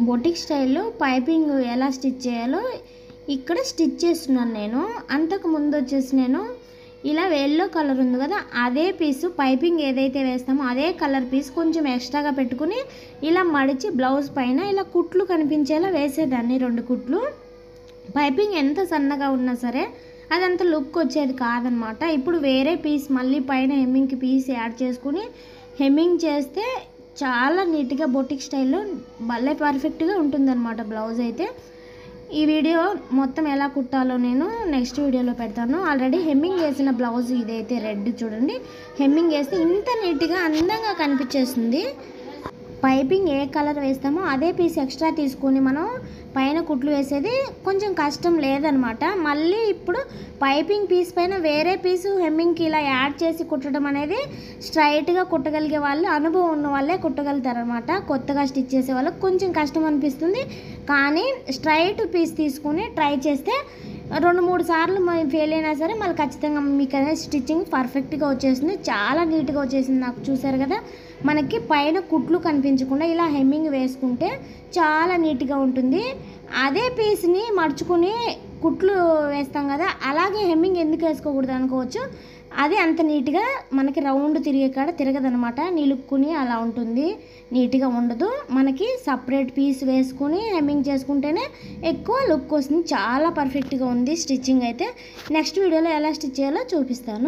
Boutique స్టైల్లో piping ఎలా stitch చేయాలో ఇక్కడ స్టిచ్ చేస్తున్నాను నేను. అంతకు ముందు వచ్చేసి నేను ఇలా ఎల్లో కలర్ ఉంది కదా, అదే పీసు పైపింగ్ ఏదైతే వేస్తామో అదే కలర్ పీస్ కొంచెం ఎక్స్ట్రాగా పెట్టుకుని ఇలా మడిచి బ్లౌజ్ పైన ఇలా కుట్లు కనిపించేలా వేసేదాన్ని, 2 కుట్లు. పైపింగ్ ఎంత సన్నగా ఉన్నా సరే అదంత లుక్ వచ్చేది కాదనమాట. ఇప్పుడు వేరే పీస్ మళ్ళీ పైన హెమ్మింగ్కి పీస్ యాడ్ చేసుకుని హెమ్మింగ్ చేస్తే చాలా నీట్గా బొటిక్ స్టైల్లో భలే పర్ఫెక్ట్గా ఉంటుందన్నమాట బ్లౌజ్ అయితే. ఈ వీడియో మొత్తం ఎలా కుట్టాలో నేను నెక్స్ట్ వీడియోలో పెడతాను. ఆల్రెడీ హెమ్మింగ్ వేసిన బ్లౌజ్ ఇదైతే రెడ్ చూడండి. హెమ్మింగ్ వేస్తే ఇంత నీట్గా అందంగా కనిపించేస్తుంది. పైపింగ్ ఏ కలర్ వేస్తామో అదే పీస్ ఎక్స్ట్రా తీసుకొని మనం పైన కుట్లు వేసేది కొంచెం కష్టం లేదనమాట. మళ్ళీ ఇప్పుడు పైపింగ్ పీస్ పైన వేరే పీసు హెమ్మింగ్కి ఇలా యాడ్ చేసి కుట్టడం అనేది స్ట్రైట్గా కుట్టగలిగే వాళ్ళు, అనుభవం ఉన్న వాళ్ళే కుట్టగలుగుతారనమాట. కొత్తగా స్టిచ్ చేసే వాళ్ళకి కొంచెం కష్టం అనిపిస్తుంది. కానీ స్ట్రైట్ పీస్ తీసుకుని ట్రై చేస్తే 2-3 సార్లు ఫెయిల్ అయినా సరే మళ్ళీ ఖచ్చితంగా మీకు అనేది స్టిచ్చింగ్ పర్ఫెక్ట్గా వచ్చేసింది. చాలా నీట్గా వచ్చేసింది. నాకు చూసారు కదా, మనకి పైన కుట్లు కనిపించకుండా ఇలా హెమ్మింగ్ వేసుకుంటే చాలా నీట్గా ఉంటుంది. అదే పీస్ని మడుచుకుని కుట్లు వేస్తాం కదా, అలాగే హెమ్మింగ్ ఎందుకు వేసుకోకూడదు అనుకోవచ్చు. అది అంత నీట్గా మనకి రౌండ్ తిరిగే కాడ తిరగదనమాట, నిలుక్కుని అలా ఉంటుంది, నీట్గా ఉండదు. మనకి సపరేట్ పీస్ వేసుకుని హెమ్మింగ్ చేసుకుంటేనే ఎక్కువ లుక్ వస్తుంది. చాలా పర్ఫెక్ట్గా ఉంది స్టిచ్చింగ్ అయితే. నెక్స్ట్ వీడియోలో ఎలా స్టిచ్ చేయాలో చూపిస్తాను.